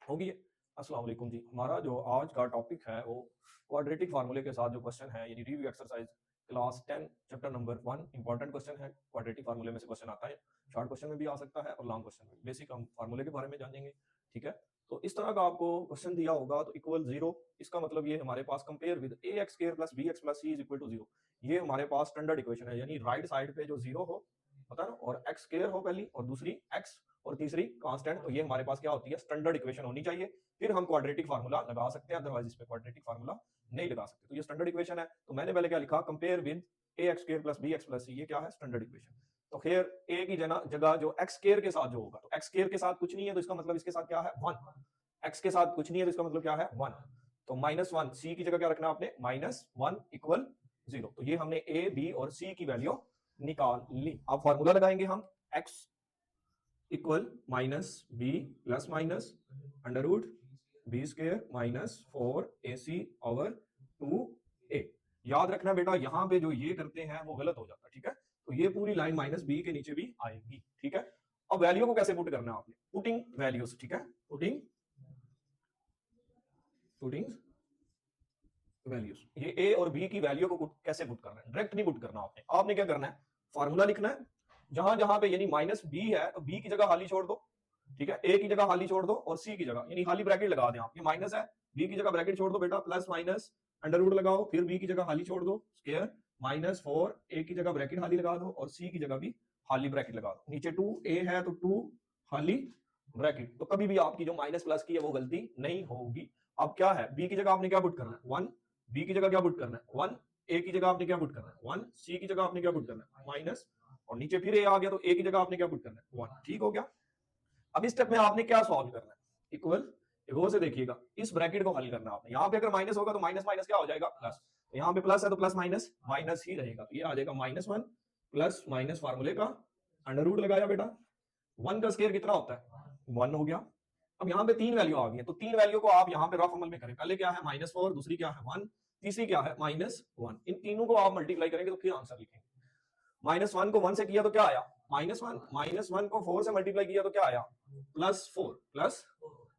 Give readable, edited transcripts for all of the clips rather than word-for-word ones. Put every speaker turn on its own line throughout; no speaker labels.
होगी। अस्सलाम वालेकुम जी। हमारा जो आज का टॉपिक है वो क्वाड्रेटिक फार्मूले के साथ जो क्वेश्चन है यानी review exercise class 10 chapter number 1 important question है। क्वाड्रेटिक फार्मूले में से क्वेश्चन आता है, शॉर्ट क्वेश्चन में भी आ सकता है और लॉन्ग क्वेश्चन में। बेसिक हम फार्मूले के बारे में जानेंगे, ठीक है। तो इस तरह का आपको क्वेश्चन दिया होगा तो इक्वल जीरो, इसका मतलब ये हमारे पास compare with A X square plus B X plus C is equal to zero. ये हमारे पास स्टैंडर्ड इक्वेशन है, यानी राइट साइड पे जो जीरो हो, पता ना, और एक्स स्क्वायर हो पहली और दूसरी एक्स और तीसरी कांस्टेंट, तो ये हमारे पास क्या होती है, स्टैंडर्ड इक्वेशन होनी चाहिए। फिर हम क्वाड्रेटिक फार्मूला लगा सकते हैं, अदरवाइज इस पे क्वाड्रेटिक फार्मूला नहीं लगा सकते। तो ये स्टैंडर्ड इक्वेशन है। तो मैंने पहले क्या लिखा, compare with A X square plus B X plus C, ये क्या है, स्टैंडर्ड इक्वेशन। तो खैर ए की जगह जो एक्स स्क्वायर के साथ जो होगा, तो एक्स स्क्वायर के साथ कुछ नहीं है तो इसका मतलब इसके साथ क्या है, वन। एक्स के साथ कुछ नहीं है तो इसका मतलब क्या है, वन। तो माइनस वन, सी की जगह क्या रखना आपने, माइनस वन इक्वल जीरो। तो ये हमने ए बी और सी की वैल्यू निकाल ली। अब फॉर्मूला लगाएंगे हम, X equal minus B plus minus under root B square minus four A C over two A. याद रखना बेटा, यहां पे जो ये करते हैं वो गलत हो जाता है, ठीक है। तो ये पूरी लाइन माइनस बी के नीचे भी आएगी, ठीक है। अब वैल्यू को कैसे पुट करना है आपने, पुटिंग वैल्यूज, ठीक है। पुटिंग पुटिंग वैल्यूज, ये ए और बी की वैल्यू को कैसे पुट करना है, डायरेक्ट नहीं पुट करना आपने। आपने क्या करना है, फॉर्मूला लिखना है। जहां जहां पे यानी माइनस बी है तो बी की जगह खाली छोड़ दो, ठीक है। ए की जगह खाली छोड़ दो और सी की जगह यानी खाली ब्रैकेट लगा दें आप। ये माइनस है, बी की जगह ब्रैकेट छोड़ दो बेटा, प्लस माइनस अंडर रूट लगाओ, फिर बी की जगह खाली छोड़ दो स्क्वायर माइनस फोर, ए की जगह ब्रैकेट खाली लगा दो और सी की जगह भी खाली ब्रैकेट लगा दो। नीचे टू ए है तो टू खाली ब्रैकेट। तो कभी भी आपकी जो माइनस प्लस की है वो गलती नहीं होगी। अब क्या है, बी की जगह आपने क्या पुट करना है, वन। बी की जगह क्या पुट करना है, वन। ए की जगह आपने क्या पुट करना है, वन। सी की जगह आपने क्या पुट करना है, माइनस। और नीचे फिर ए आ गया तो ए की जगह आपने क्या पुट करना है, वन। ठीक हो गया। अब इस स्टेप में आपने क्या सॉल्व करना है, इक्वल गौर से देखिएगा, इस ब्रैकेट को हल करना है आपने। यहां पे अगर माइनस होगा तो माइनस माइनस क्या हो जाएगा, प्लस। तो यहां पे प्लस है तो प्लस माइनस माइनस ही रहेगा। तो ये आ जाएगा माइनस वन प्लस माइनस फार्मूले का अंडर रूट लगाया बेटा। वन का स्केयर कितना होता है, वन हो गया। अब यहाँ पे तीन वैल्यू आ गई है तो तीन वैल्यू को आप यहाँ पे रफ अमल में करें। पहले क्या है, माइनस फोर, दूसरी क्या है, वन, तीसरी क्या है, माइनस वन। इन तीनों को आप मल्टीप्लाई करेंगे तो फिर आंसर लिखेंगे। माइनस वन को वन से किया तो क्या आया, माइनस वन। माइनस वन को फोर से मल्टीप्लाई किया तो क्या आया, plus four. Plus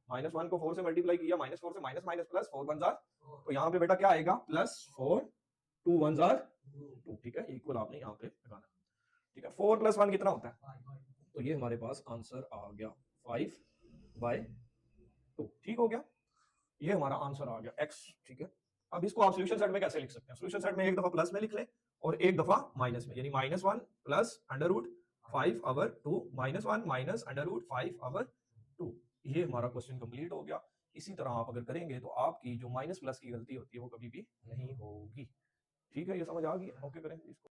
minus one को फोर से मल्टीप्लाई किया, माइनस फोर से minus minus plus, four one जार। तो यहाँ पे बेटा क्या आएगा, प्लस फोर, टू वन जार टू, ठीक है। इक्वल आपने यहाँ पे लगाना, ठीक है। फोर प्लस वन कितना होता है, तो ये हमारे पास आंसर आ गया 5/2, ठीक हो गया। ये हमारा आंसर आ गया एक्स, ठीक है। अब इसको आप सोल्यूशन सेट में कैसे लिख सकते हैं, सोल्यूशन सेट में एक दफा प्लस में लिख ले और एक दफा माइनस में, यानी minus one plus under root five over two minus one minus under root five over two. ये हमारा क्वेश्चन कंप्लीट हो गया। इसी तरह आप अगर करेंगे तो आपकी जो माइनस प्लस की गलती होती है वो कभी भी नहीं होगी, ठीक है। ये समझ आ गई, ओके करें इसको।